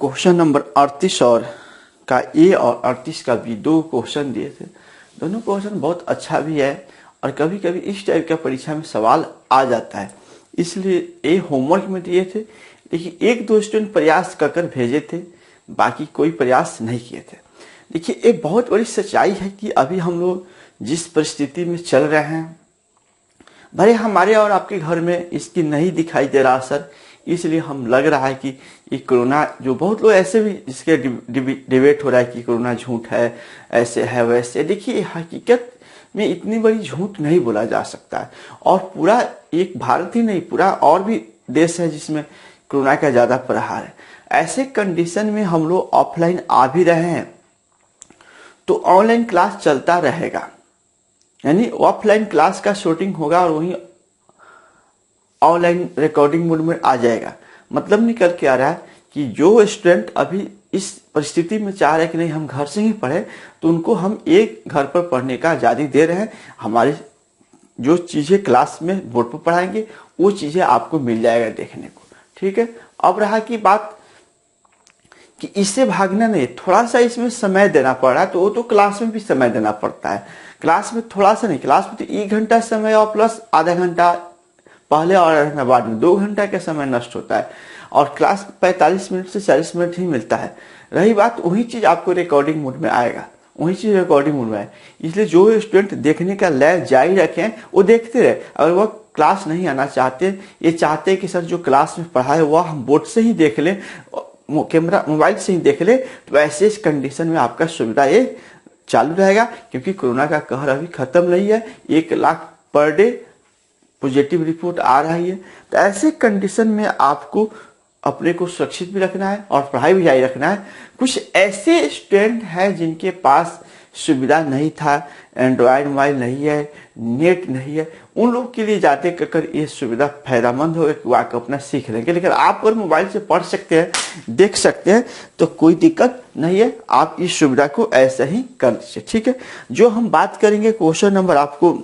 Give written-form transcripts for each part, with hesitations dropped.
Question number 38 और का ए और 38 का बी दो क्वेश्चन दिए थे। दोनों क्वेश्चन बहुत अच्छा भी है और कभी कभी इस टाइप का परीक्षा में सवाल आ जाता है, इसलिए ये होमवर्क में दिए थे। देखिए एक दो स्टूडेंट प्रयास कर भेजे थे, बाकी कोई प्रयास नहीं किए थे। देखिए एक बहुत बड़ी सच्चाई है कि अभी हम लोग जिस परिस्थिति में चल रहे हैं, भले हमारे और आपके घर में इसकी नहीं दिखाई दे रहा असर, इसलिए हम लग रहा है कि ये कोरोना, जो बहुत लोग ऐसे भी इसके डिबेट हो रहा है कि कोरोना झूठ है, ऐसे है वैसे। देखिए हकीकत में इतनी बड़ी झूठ नहीं बोला जा सकता है, और पूरा एक भारत ही नहीं, पूरा और भी देश है जिसमें कोरोना का ज्यादा प्रहार है। ऐसे कंडीशन में हम लोग ऑफलाइन आ भी रहे हैं तो ऑनलाइन क्लास चलता रहेगा, यानी ऑफलाइन क्लास का शूटिंग होगा और वहीं ऑनलाइन रिकॉर्डिंग मोड में आ जाएगा। मतलब निकल के आ रहा है कि जो स्टूडेंट अभी इस परिस्थिति में चाह रहे हैं कि नहीं हम घर से ही पढ़े, तो उनको हम एक घर पर पढ़ने का आज़ादी दे रहे हैं। हमारी जो चीज़ें क्लास में बोर्ड पर पढ़ाएंगे वो चीज़ें आपको मिल जाएगा देखने को, ठीक है। अब रहा की बात कि इससे भागना नहीं, थोड़ा सा इसमें समय देना पड़ रहा है, तो वो तो क्लास में भी समय देना पड़ता है। क्लास में थोड़ा सा नहीं, क्लास में तो 1 घंटा समय और प्लस आधा घंटा पहले और आधा घंटा बाद में 2 घंटा का समय नष्ट होता है, और क्लास 45 मिनट से 40 मिनट ही मिलता है। रही बात, वही चीज आपको रिकॉर्डिंग मोड में आएगा, वही चीज रिकॉर्डिंग मोड में है। इसलिए जो स्टूडेंट देखने का लय जारी रखें वो देखते रहे। अगर वह क्लास नहीं आना चाहते, ये चाहते कि सर जो क्लास में पढ़ा है वह हम बोर्ड से ही देख लें, कैमरा मोबाइल से ही देख ले, तो ऐसे इस कंडीशन में आपका सुविधा ये चालू रहेगा, क्योंकि कोरोना का कहर अभी खत्म नहीं है। 1 lakh per day positive report आ रही है। तो ऐसे कंडीशन में आपको अपने को सुरक्षित भी रखना है और पढ़ाई भी जारी रखना है। कुछ ऐसे स्टूडेंट हैं जिनके पास सुविधा नहीं था, एंड्रॉयड मोबाइल नहीं है, नेट नहीं है, उन लोग के लिए जाते कर ये सुविधा फायदेमंद होगा कि वो अपना सीख लेंगे। लेकिन आप अगर मोबाइल से पढ़ सकते हैं, देख सकते हैं, तो कोई दिक्कत नहीं है, आप इस सुविधा को ऐसे ही कर लीजिए, ठीक है। जो हम बात करेंगे क्वेश्चन नंबर आपको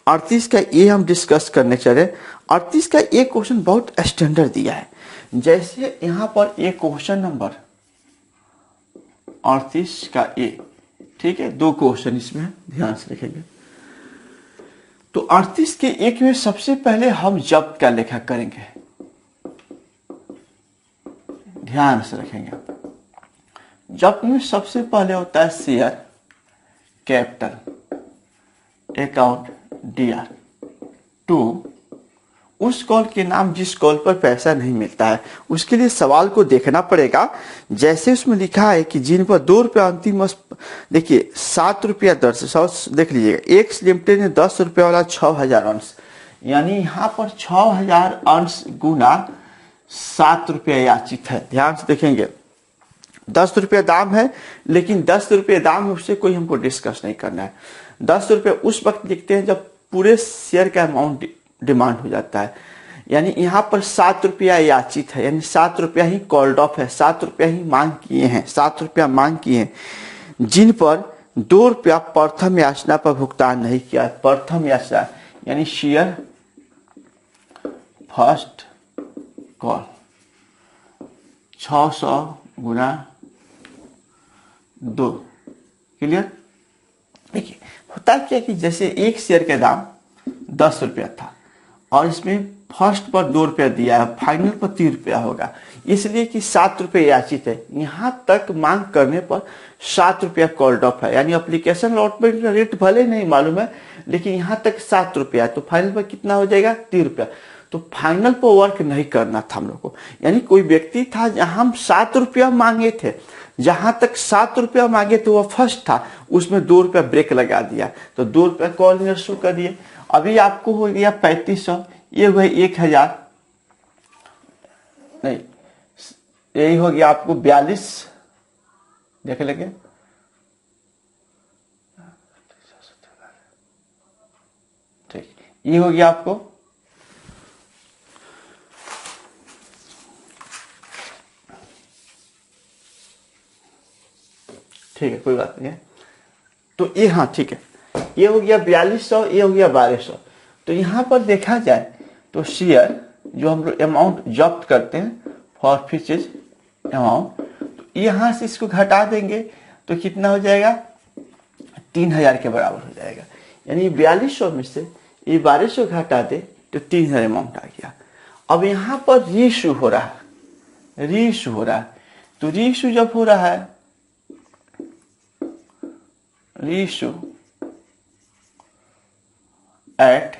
38 का ये हम डिस्कस करने चले। 38 का ये क्वेश्चन बहुत स्टैंडर्ड दिया है। जैसे यहाँ पर एक क्वेश्चन नंबर 38 का ए, ठीक है, 2 क्वेश्चन इसमें ध्यान से रखेंगे। तो 38 के एक में सबसे पहले हम जब्त का लेखा करेंगे, ध्यान से रखेंगे। जब्त में सबसे पहले होता है share capital account DR to उस कॉल के नाम जिस कॉल पर पैसा नहीं मिलता है। उसके लिए सवाल को देखना पड़ेगा। जैसे उसमें लिखा है कि जिन पर 2 रुपया अंतिम, देखिए 7 रुपया दर से, देख लीजिएगा, एक्स लिमिटेड ने 10 रुपया वाला 6000 अंश, यानी यहाँ पर 6000 अंश गुना 7 रुपया याचित है। ध्यान से देखेंगे, 10 रुपया दाम है, लेकिन 10 रुपये दाम है उससे कोई हमको डिस्कस नहीं करना है। 10 रुपये उस वक्त लिखते हैं जब पूरे शेयर का अमाउंट डिमांड हो जाता है। यानी यहाँ पर 7 रुपया याचित है, यानी 7 रुपया ही कॉल्ड ऑफ है, 7 रुपया ही मांग किए हैं, 7 रुपया मांग किए हैं, जिन पर 2 रुपया प्रथम याचना पर भुगतान नहीं किया। प्रथम याचना यानी शेयर फर्स्ट कॉल 600 गुना 2, क्लियर। देखिए होता क्या कि जैसे एक शेयर का दाम 10 रुपया था और इसमें फर्स्ट पर 2 रुपया दिया है, फाइनल पर 3 रुपया होगा, इसलिए कि 7 रुपये याचित है। यहाँ तक मांग करने पर 7 रुपया कॉल्ड ऑफ है, यानी एप्लीकेशन अलॉटमेंट का रेट भले नहीं मालूम है, लेकिन यहाँ तक 7 रुपया है, तो फाइनल पर कितना हो जाएगा, 3 रुपया। तो फाइनल पर वर्क नहीं करना था हम लोग को। यानी कोई व्यक्ति था जहां हम 7 रुपया मांगे थे, जहां तक 7 रुपया मांगे तो वह फर्स्ट था, उसमें 2 रुपया ब्रेक लगा दिया, तो 2 रुपया कॉल इशू कर दिए। अभी आपको हो गया 3500, ये हुए 1000, नहीं यही हो गया आपको 42, देख लेंगे, ठीक, ये हो गया आपको, ठीक है, कोई बात नहीं है। तो ये, हाँ ठीक है, ये हो गया 4200, ये हो गया 1200। तो यहाँ पर देखा जाए तो शेयर जो हम लोग अमाउंट जब्त करते हैं फॉर फीचेज अमाउंट, तो यहाँ से इसको घटा देंगे तो कितना हो जाएगा, 3000 के बराबर हो जाएगा। यानी 4200 में से ये 1200 घटा दे तो 3000 अमाउंट आ गया। अब यहाँ पर रीइशू हो रहा है, रीइशू हो रहा है, तो रीइशू जब हो रहा है, रीइशू एट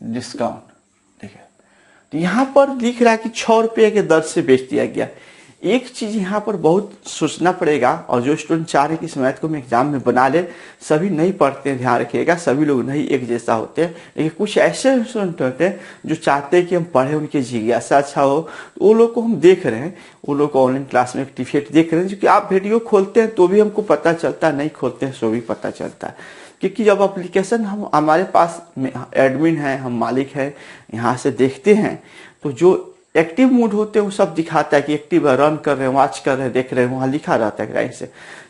डिस्काउंट, ठीक है, तो यहां पर लिख रहा है कि 6 रुपये के दर से बेच दिया गया। एक चीज यहाँ पर बहुत सोचना पड़ेगा, और जो स्टूडेंट चाह रहे कि इस मैथ को हम एग्जाम में बना ले, सभी नहीं पढ़ते हैं, ध्यान रखिएगा, सभी लोग नहीं एक जैसा होते हैं, लेकिन कुछ ऐसे स्टूडेंट होते हैं जो चाहते हैं कि हम पढ़े, उनकी जिज्ञासा अच्छा हो, तो वो लोग को हम देख रहे हैं, वो लोग को ऑनलाइन क्लास में एक्टिवेट देख रहे हैं, क्योंकि आप वीडियो खोलते हैं तो भी हमको पता चलता है, नहीं खोलते हैं तो भी पता चलता है, क्योंकि जब एप्लीकेशन हम हमारे पास एडमिन है, हम मालिक है, यहाँ से देखते हैं तो जो एक्टिव मूड होते हैं वो सब दिखाता है कि एक्टिव है, रन कर रहे हैं, वॉच कर रहे हैं, देख रहे हैं, वहाँ लिखा रहता है लाइन से,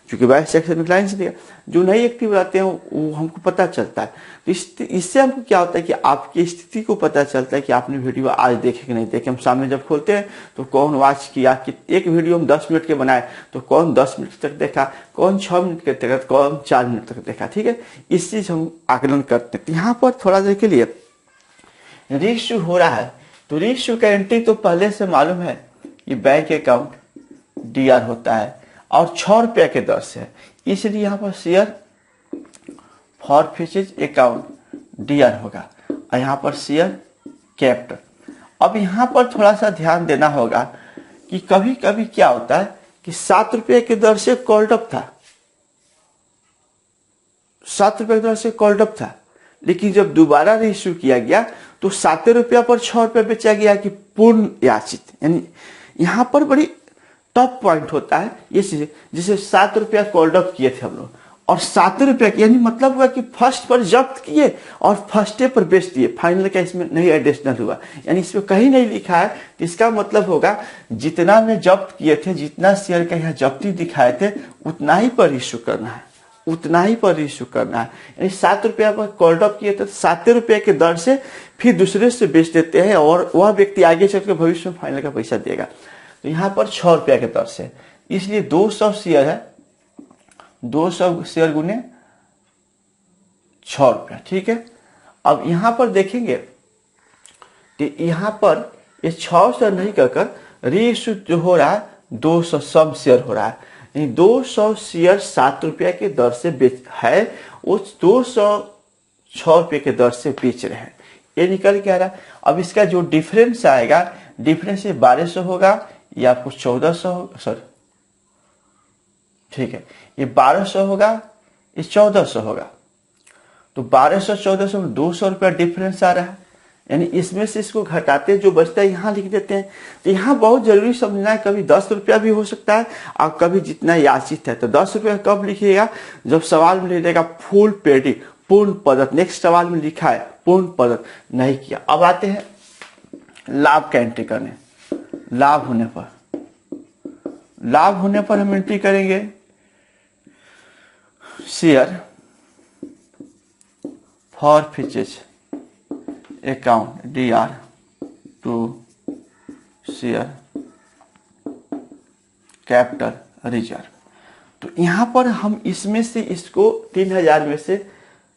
क्योंकि बैच सेक्शन में लाइन से दिया। जो नहीं एक्टिव रहते हैं वो हमको पता चलता है। तो इससे हमको क्या होता है कि आपकी स्थिति को पता चलता है कि आपने वीडियो आज देखे कि नहीं देखे। हम सामने जब खोलते हैं तो कौन वॉच किया, कि एक वीडियो हम 10 मिनट के बनाए तो कौन 10 मिनट तक देखा, कौन 6 मिनट के तक, कौन 4 मिनट तक देखा, ठीक है, इस चीज हम आकलन करते हैं। तो यहाँ पर थोड़ा देर के लिए रीइश्यू हो रहा है, तो रीइश्यू का एंट्री तो पहले से मालूम है कि बैंक अकाउंट DR होता है और 6 रुपये के दर से है, इसलिए यहाँ पर share forfeiture account DR होगा और यहाँ पर शेयर कैपिटल। अब यहाँ पर थोड़ा सा ध्यान देना होगा कि कभी कभी क्या होता है कि 7 रुपये के दर से कॉल्ड अप था, 7 रुपये की दर से कॉल्ड अप था, लेकिन जब दोबारा रीइश्यू किया गया तो 7 रुपया पर 6 रुपये बेचा गया कि पूर्ण याचित। यानी यहाँ पर बड़ी टॉप पॉइंट होता है ये चीज, जिसे 7 रुपया कॉल्ड अप किए थे हम लोग और 7 रुपया, यानी मतलब हुआ कि फर्स्ट पर जब्त किए और फर्स्टे पर बेच दिए, फाइनल का इसमें नहीं एडिशनल हुआ, यानी इसमें कहीं नहीं लिखा है। तो इसका मतलब होगा जितना में जब्त किए थे, जितना शेयर का यहाँ जब्ती दिखाए थे, उतना ही पर इश्यू करना है, उतना ही पर इश्यू करना है। यानी 7 रुपया पर कॉल्ड अप किए थे, 7 रुपये के दर से फिर दूसरे से बेच देते हैं और वह व्यक्ति आगे चलकर भविष्य में फाइनल का पैसा देगा। तो यहाँ पर 6 रुपया के दर से, इसलिए 200 शेयर है, 200 शेयर गुने 6 रुपया, ठीक है। अब यहाँ पर देखेंगे तो यहाँ पर ये 6 से नहीं कहकर रीइश्यू जो हो रहा है 200 सब शेयर हो रहा है, 200 शेयर 7 रुपया के दर से बेच है, उस 206 रुपये के दर से बेच रहे हैं, ये निकल के आ रहा है। अब इसका जो डिफरेंस आएगा, डिफरेंस ये 1200 होगा या कुछ 1400 होगा, सॉरी ठीक है, ये 1200 होगा, ये 1400 होगा, तो 1200 1400 में 200 रुपया डिफरेंस आ रहा है, यानी इसमें से इसको घटाते जो बचता है यहाँ लिख देते हैं। तो यहाँ बहुत जरूरी समझना है, कभी 10 रुपया भी हो सकता है और कभी जितना याचित है। तो 10 रुपया कब लिखिएगा, जब सवाल में लिखिएगा फुल पेडी, पूर्ण पदक, नेक्स्ट सवाल में लिखा है पूर्ण पदक नहीं किया। अब आते हैं लाभ का एंट्री करने। लाभ होने पर हम एंट्री करेंगे share forfeiture account DR to share capital reserve. तो यहां पर हम इसमें से इसको 3000 में से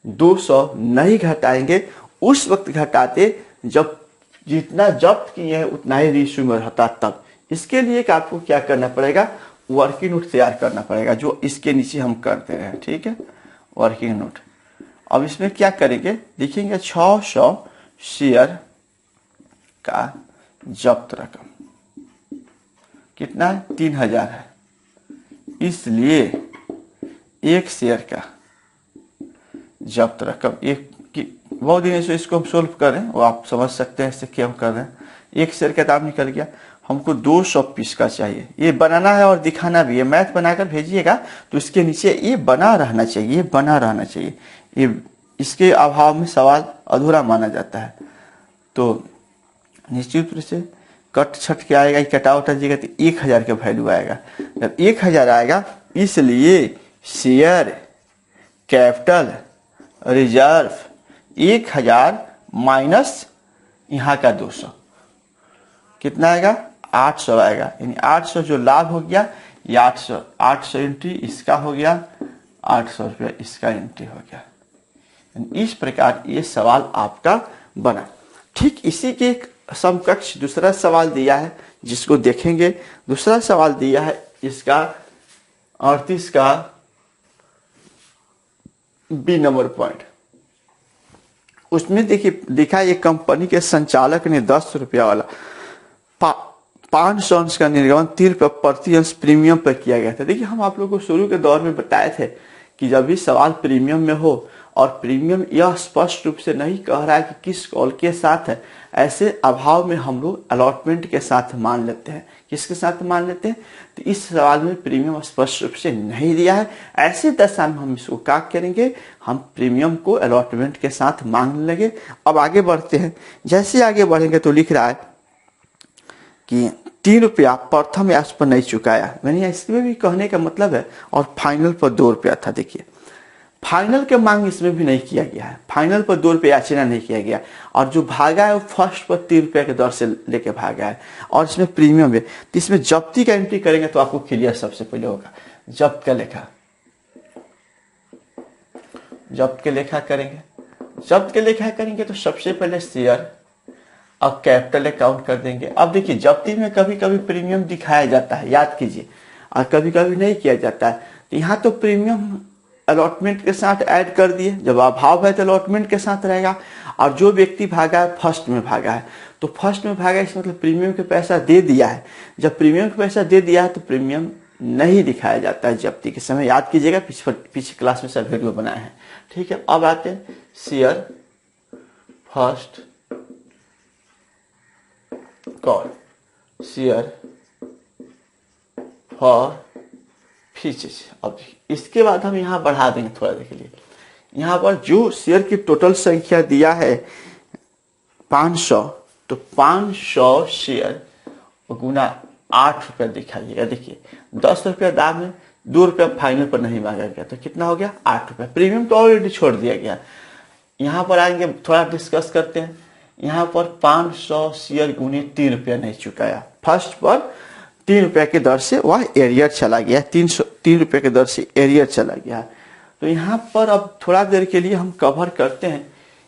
200 नहीं घटाएंगे, उस वक्त घटाते जब जितना जब्त किए हैं उतना ही रीइश्यू में रहता तब। इसके लिए आपको क्या करना पड़ेगा, वर्किंग नोट तैयार करना पड़ेगा, जो इसके नीचे हम करते हैं, ठीक है, वर्किंग नोट। अब इसमें क्या करेंगे, लिखेंगे 600 शेयर का जब्त रकम कितना है, 3000 है, इसलिए एक शेयर का जब्त रकम, एक बहुत दिन से इसको हम सोल्व कर रहे हैं, वो आप समझ सकते हैं इससे क्या हम कर रहे हैं। एक शेयर का दाम निकल गया, हमको 200 पीस का चाहिए, ये बनाना है और दिखाना भी है। मैथ बनाकर भेजिएगा तो इसके नीचे ये बना रहना चाहिए, ये बना रहना चाहिए, ये इसके अभाव में सवाल अधूरा माना जाता है। तो निश्चित रूप से कट छट के आएगा, कटा उटा जाएगा तो 1000 का वैल्यू आएगा। जब 1000 आएगा, इसलिए शेयर कैपिटल रिजर्व 1000 माइनस यहाँ का 200 कितना आएगा 800 आएगा, यानी 800 जो लाभ हो गया ये 800 एंट्री इसका हो गया, 800 रुपया इसका एंट्री हो गया। इस प्रकार ये सवाल आपका बना। ठीक इसी के एक समकक्ष दूसरा सवाल दिया है जिसको देखेंगे। दूसरा सवाल दिया है इसका 38 का बी नंबर पॉइंट। उसमें देखिए लिखा है एक कंपनी के संचालक ने 10 रुपया वाला 500 अंश का निर्गमन 3 रुपये प्रति अंश प्रीमियम पर किया गया था। देखिए हम आप लोगों को शुरू के दौर में बताए थे कि जब भी सवाल प्रीमियम में हो और प्रीमियम यह स्पष्ट रूप से नहीं कह रहा है कि किस कॉल के साथ है, ऐसे अभाव में हम लोग अलॉटमेंट के साथ मान लेते हैं। किसके साथ मान लेते हैं? तो इस सवाल में प्रीमियम स्पष्ट रूप से नहीं दिया है। ऐसे दशा में हम इसको क्या करेंगे, हम प्रीमियम को अलॉटमेंट के साथ मांगने लगे। अब आगे बढ़ते हैं। जैसे आगे बढ़ेंगे तो लिख रहा है कि 3 रुपया प्रथम याच पर नहीं चुकाया। मैंने इसमें भी कहने का मतलब है, और फाइनल पर 2 रुपया था। देखिए फाइनल के मांग इसमें भी नहीं किया गया है, फाइनल पर 2 रुपया याचना नहीं किया गया, और जो भागा है वो फर्स्ट पर 3 रुपया के दर से लेके भागा है, और इसमें प्रीमियम है। तो इसमें जब्ती का एंट्री करेंगे तो आपको क्लियर सबसे पहले होगा। जब्त का लेखा, जब्त के लेखा करेंगे। जब्त के लेखा करेंगे तो सबसे पहले शेयर और कैपिटल अकाउंट कर देंगे। अब देखिए जब्ती में कभी कभी प्रीमियम दिखाया जाता है, याद कीजिए, और कभी कभी नहीं किया जाता है। तो यहाँ तो प्रीमियम अलॉटमेंट के साथ ऐड कर दिए, जब अभाव है तो अलॉटमेंट के साथ रहेगा। और जो व्यक्ति भागा है फर्स्ट में भागा है, तो फर्स्ट में भागा इसका मतलब प्रीमियम के पैसा दे दिया है। जब प्रीमियम के पैसा दे दिया है तो प्रीमियम नहीं दिखाया जाता है जब्ती के समय। याद कीजिएगा, पीछे क्लास में सब वीडियो बनाए हैं। ठीक है, अब आते हैं share first call, share for features. अब इसके बाद हम यहाँ बढ़ा देंगे थोड़ा देर के लिए। यहाँ पर जो शेयर की टोटल संख्या दिया है 500, तो 500 शेयर गुना 8 रुपया दिखाइएगा। देखिए 10 रुपया दाम में 2 रुपया फाइनल पर नहीं मांगा गया, तो कितना हो गया 8 रुपया। प्रीमियम तो ऑलरेडी छोड़ दिया गया। यहाँ पर आएंगे थोड़ा डिस्कस करते हैं। यहाँ पर 500 शेयर गुने 3 रुपया नहीं चुकाया, फर्स्ट पर 3 रुपया के दर से वह एरियर चला गया, 3 रुपये के दर से एरियर चला गया। तो यहाँ पर अब थोड़ा देर के लिए हम कवर करते हैं।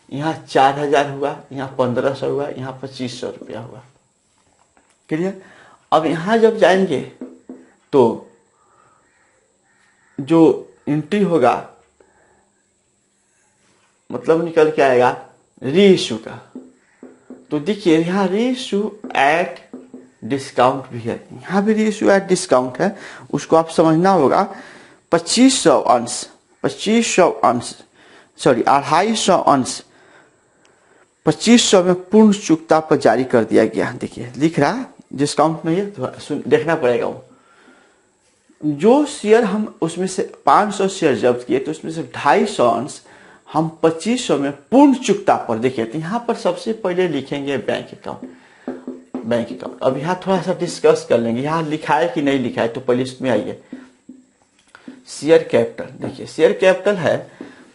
यहाँ 4000 हुआ, यहाँ 1500 हुआ, यहाँ 2500 रुपया हुआ। क्लियर? अब यहाँ जब जाएंगे तो जो एंट्री होगा मतलब निकल के आएगा री इशू का। तो देखिए यहाँ री इशू एट डिस्काउंट भी है, यहाँ भी री इशू एट डिस्काउंट है, उसको आप समझना होगा। 2500 अंश 250 अंश 2500 में पूर्ण चुकता पर जारी कर दिया गया। देखिए लिख रहा है डिस्काउंट नहीं है, तो देखना पड़ेगा। वो जो शेयर हम उसमें से 500 शेयर जब्त किए, तो उसमें से 250 अंश हम 2500 में पूर्ण चुकता पर। देखिए तो यहाँ पर सबसे पहले लिखेंगे बैंक अकाउंट। अब यहाँ थोड़ा सा डिस्कस कर लेंगे, यहाँ लिखा है कि नहीं लिखा है, तो पहले इसमें आइए। शेयर कैपिटल, देखिए शेयर कैपिटल है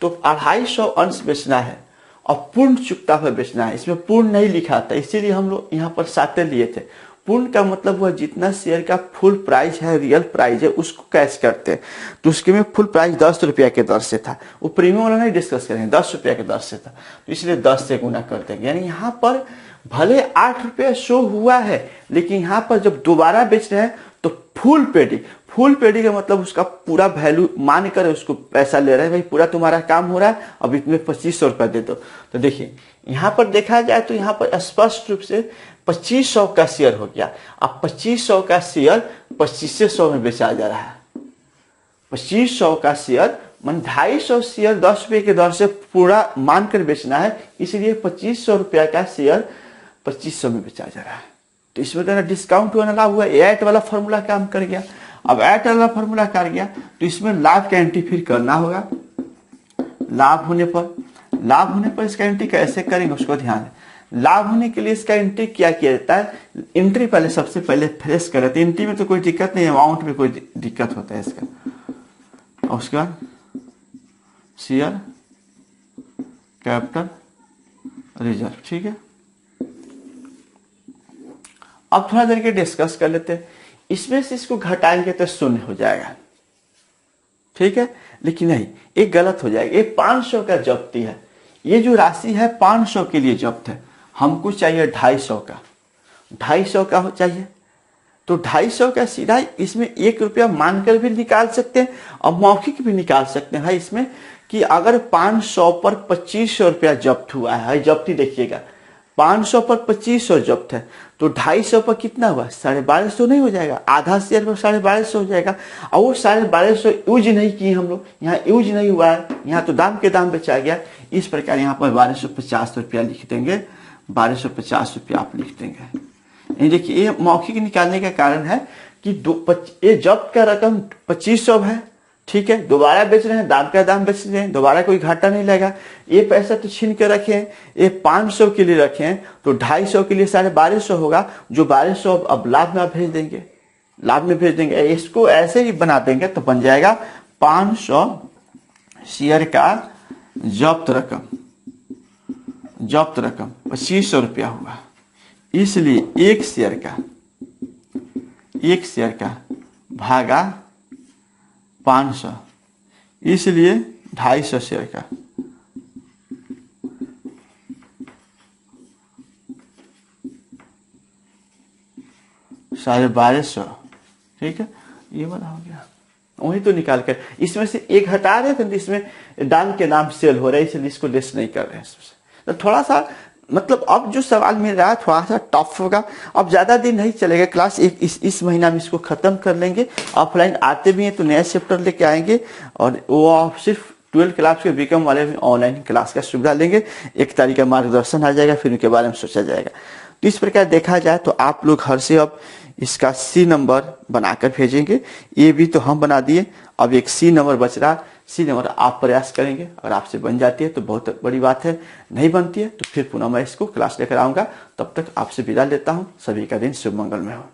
तो 250 अंश बेचना है और पूर्ण चुकता पर बेचना है। इसमें पूर्ण नहीं लिखा था, इसीलिए हम लोग यहाँ पर 7 लिए थे। पूर्ण का मतलब हुआ जितना शेयर का फुल प्राइस है, रियल प्राइस है, उसको कैश करते हैं। तो उसके में फुल प्राइस 10 रुपया के दर से था, वो प्रीमियम वाला नहीं डिस्कस करेंगे, 10 रुपया के दर से था, तो इसलिए 10 से गुना कर देंगे। यानी यहाँ पर भले 8 रुपया शो हुआ है, लेकिन यहाँ पर जब दोबारा बेच रहे हैं तो फुल पेडी का मतलब उसका पूरा वैल्यू मान कर उसको पैसा ले रहे हैं। भाई पूरा तुम्हारा काम हो रहा है, अब इसमें 2500 रुपया दे दो। तो देखिए यहाँ पर देखा जाए तो यहाँ पर स्पष्ट रूप से 2500 का शेयर हो गया। अब 2500 का शेयर 2500 में बेचा जा रहा है। 2500 का शेयर मन 250 शेयर 10 रुपये के दर से पूरा मानकर बेचना है, इसलिए 2500 रुपया का शेयर 2500 में बेचा जा रहा है। तो इसमें तो डिस्काउंट होने लाभ हुआ, एट वाला फॉर्मूला काम कर गया। अब एट वाला फॉर्मूला कर गया तो इसमें लाभ का एंट्री फिर करना होगा। लाभ होने पर इसका एंट्री कैसे करेंगे उसको ध्यान है। लाभ होने के लिए इसका एंट्री क्या किया जाता है, एंट्री पहले सबसे पहले फ्रेश कर देते हैं। एंट्री में तो कोई दिक्कत नहीं है, अमाउंट में कोई दिक्कत होता है इसका। और उसके बाद शेयर कैपिटल रिजर्व, ठीक है। अब थोड़ा देर के डिस्कस कर लेते हैं। इसमें से इसको घटाएंगे तो शून्य हो जाएगा, ठीक है, लेकिन नहीं, एक गलत हो जाएगा। ये 500 का जब्ती है, ये जो राशि है 500 के लिए जब्त है, हमको चाहिए 250 का, 250 का हो चाहिए। तो 250 का सीधा इसमें 1 रुपया मानकर भी निकाल सकते हैं और मौखिक भी निकाल सकते हैं। इसमें कि अगर 500 पर 2500 रुपया जब्त हुआ है, जब्ती देखिएगा, 500 पर 2500 जब्त है, तो 250 पर कितना हुआ, 1250 नहीं हो जाएगा, आधा शेयर पर 1250 हो जाएगा। और वो 1250 यूज नहीं किए हम लोग, यहाँ यूज नहीं हुआ है, यहाँ तो दाम के दाम बेचा गया। इस प्रकार यहाँ पर 1250 रुपया लिख देंगे, 1250 रुपया आप लिख देंगे। देखिए ये मौखिक निकालने का कारण है कि ये जब्त का रकम 2500 है, ठीक है, दोबारा बेच रहे हैं, दाम का दाम बेच रहे हैं, दोबारा कोई घाटा नहीं लगेगा। ये पैसा तो छीन के रखे हैं, ये 500 के लिए रखे हैं, तो 250 के लिए 1250 होगा, जो 1200 अब लाभ में भेज देंगे, लाभ में भेज देंगे। इसको ऐसे ही बना देंगे तो बन जाएगा 500 शेयर का जब्त रकम 2500 रुपया हुआ। इसलिए एक शेयर का भागा 500, इसलिए 250 शेयर का। $1250, ठीक है, ये वाला हो गया। वही तो निकाल कर इसमें से एक हटा रहे थे, इसमें दाम के नाम सेल हो रहा है, इसलिए इसको लेस नहीं कर रहे हैं। तो थोड़ा सा मतलब अब जो सवाल मिल रहा है थोड़ा सा टफ होगा। अब ज्यादा दिन नहीं चलेगा क्लास, इस महीना में इसको खत्म कर लेंगे। ऑफलाइन आते भी हैं तो नया चैप्टर लेके आएंगे, और वो आप सिर्फ 12 क्लास के बीकॉम वाले में ऑनलाइन क्लास का सुविधा लेंगे। 1 तारीख का मार्गदर्शन आ जाएगा, फिर उनके बारे में सोचा जाएगा। तो इस प्रकार देखा जाए तो आप लोग घर से अब इसका C नंबर बनाकर भेजेंगे। ये भी तो हम बना दिए, अब एक C नंबर बच रहा, C नंबर आप प्रयास करेंगे, अगर आपसे बन जाती है तो बहुत बड़ी बात है, नहीं बनती है तो फिर पुनः मैं इसको क्लास लेकर आऊंगा। तब तक आपसे विदा लेता हूं, सभी का दिन शुभ मंगल में हो।